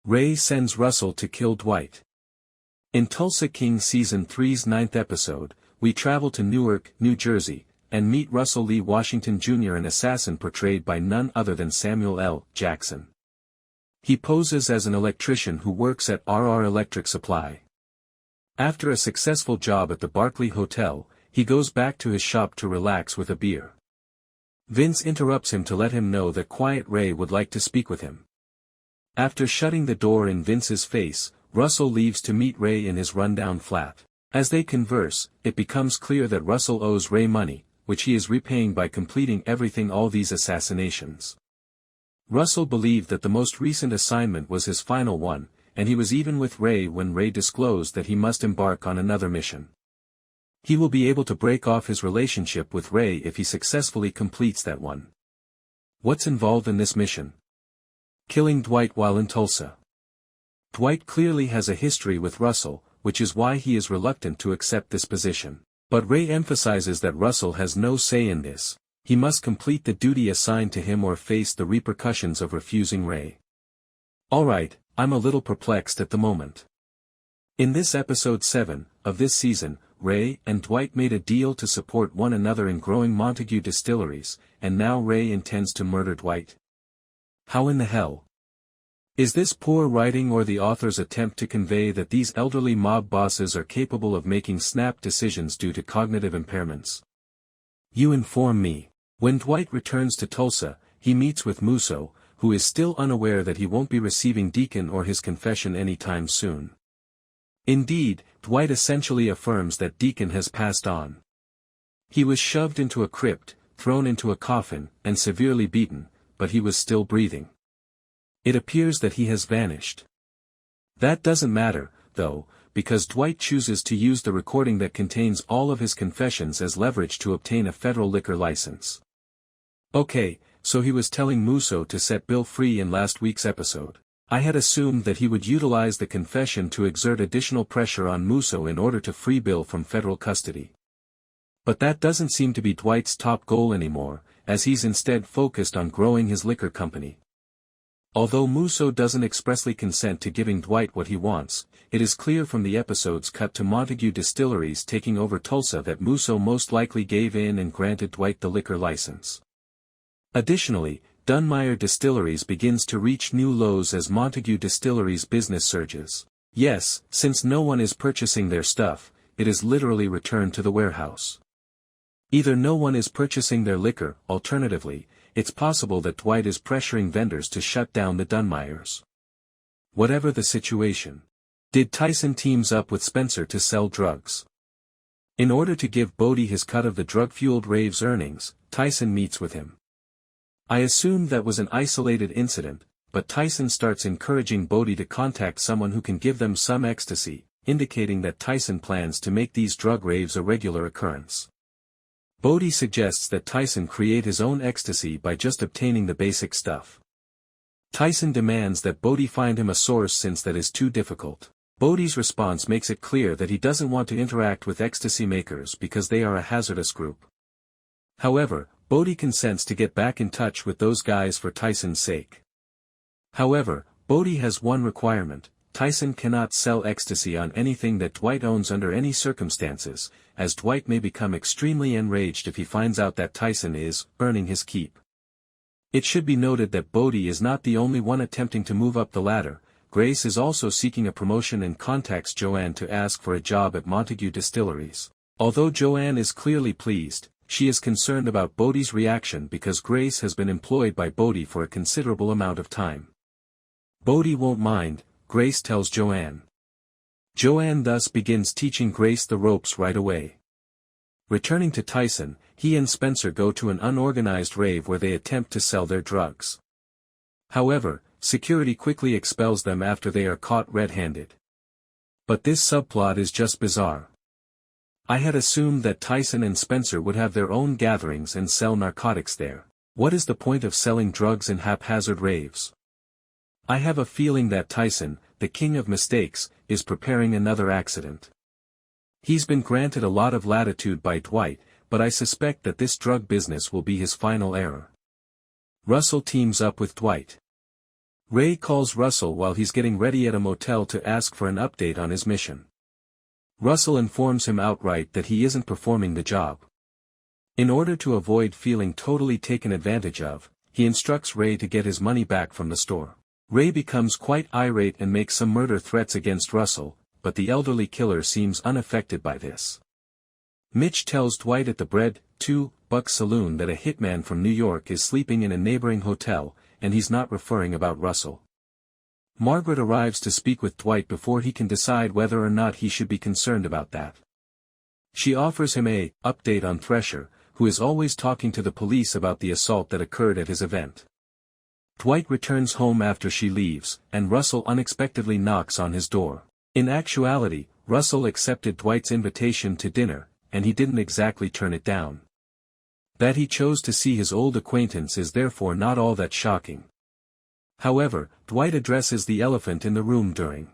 Ray sends Russell to kill Dwight. In Tulsa King Season 3's 9th episode, we travel to Newark, New Jersey, and meet Russell Lee Washington Jr., an assassin portrayed by none other than Samuel L. Jackson. He poses as an electrician who works at RR Electric Supply. After a successful job at the Barclay Hotel, he goes back to his shop to relax with a beer. Vince interrupts him to let him know that Quiet Ray would like to speak with him. After shutting the door in Vince's face, Russell leaves to meet Ray in his rundown flat. As they converse, it becomes clear that Russell owes Ray money, which he is repaying by completing all these assassinations. Russell believed that the most recent assignment was his final one, and he was even with Ray when Ray disclosed that he must embark on another mission. He will be able to break off his relationship with Ray if he successfully completes that one. What's involved in this mission? Killing Dwight while in Tulsa. Dwight clearly has a history with Russell, which is why he is reluctant to accept this position. But Ray emphasizes that Russell has no say in this. He must complete the duty assigned to him or face the repercussions of refusing Ray. Alright, I'm a little perplexed at the moment. In this episode 7, of this season, Ray and Dwight made a deal to support one another in growing Montague Distilleries, and now Ray intends to murder Dwight. How in the hell? Is this poor writing or the author's attempt to convey that these elderly mob bosses are capable of making snap decisions due to cognitive impairments? You inform me. When Dwight returns to Tulsa, he meets with Musso, who is still unaware that he won't be receiving Deacon or his confession anytime soon. Indeed, Dwight essentially affirms that Deacon has passed on. He was shoved into a crypt, thrown into a coffin, and severely beaten, but he was still breathing. It appears that he has vanished. That doesn't matter, though, because Dwight chooses to use the recording that contains all of his confessions as leverage to obtain a federal liquor license. Okay, so he was telling Musso to set Bill free in last week's episode. I had assumed that he would utilize the confession to exert additional pressure on Musso in order to free Bill from federal custody. But that doesn't seem to be Dwight's top goal anymore, as he's instead focused on growing his liquor company. Although Musso doesn't expressly consent to giving Dwight what he wants, it is clear from the episodes cut to Montague Distilleries taking over Tulsa that Musso most likely gave in and granted Dwight the liquor license. Additionally, Dunmire Distilleries begins to reach new lows as Montague Distilleries' business surges. Yes, since no one is purchasing their stuff, it is literally returned to the warehouse. Either no one is purchasing their liquor, alternatively, it's possible that Dwight is pressuring vendors to shut down the Dunmires. Whatever the situation. Did Tyson teams up with Spencer to sell drugs? In order to give Bodie his cut of the drug-fueled rave's earnings, Tyson meets with him. I assumed that was an isolated incident, but Tyson starts encouraging Bodie to contact someone who can give them some ecstasy, indicating that Tyson plans to make these drug raves a regular occurrence. Bodie suggests that Tyson create his own ecstasy by just obtaining the basic stuff. Tyson demands that Bodie find him a source since that is too difficult. Bodie's response makes it clear that he doesn't want to interact with ecstasy makers because they are a hazardous group. However, Bodie consents to get back in touch with those guys for Tyson's sake. However, Bodie has one requirement: Tyson cannot sell ecstasy on anything that Dwight owns under any circumstances, as Dwight may become extremely enraged if he finds out that Tyson is earning his keep. It should be noted that Bodie is not the only one attempting to move up the ladder. Grace is also seeking a promotion and contacts Joanne to ask for a job at Montague Distilleries. Although Joanne is clearly pleased, she is concerned about Bodie's reaction because Grace has been employed by Bodie for a considerable amount of time. Bodie won't mind, Grace tells Joanne. Joanne thus begins teaching Grace the ropes right away. Returning to Tyson, he and Spencer go to an unorganized rave where they attempt to sell their drugs. However, security quickly expels them after they are caught red-handed. But this subplot is just bizarre. I had assumed that Tyson and Spencer would have their own gatherings and sell narcotics there. What is the point of selling drugs in haphazard raves? I have a feeling that Tyson, the king of mistakes, is preparing another accident. He's been granted a lot of latitude by Dwight, but I suspect that this drug business will be his final error. Russell teams up with Dwight. Ray calls Russell while he's getting ready at a motel to ask for an update on his mission. Russell informs him outright that he isn't performing the job. In order to avoid feeling totally taken advantage of, he instructs Ray to get his money back from the store. Ray becomes quite irate and makes some murder threats against Russell, but the elderly killer seems unaffected by this. Mitch tells Dwight at the Bread, $2 saloon that a hitman from New York is sleeping in a neighboring hotel, and he's not referring about Russell. Margaret arrives to speak with Dwight before he can decide whether or not he should be concerned about that. She offers him an update on Thresher, who is always talking to the police about the assault that occurred at his event. Dwight returns home after she leaves, and Russell unexpectedly knocks on his door. In actuality, Russell accepted Dwight's invitation to dinner, and he didn't exactly turn it down. That he chose to see his old acquaintance is therefore not all that shocking. However, Dwight addresses the elephant in the room during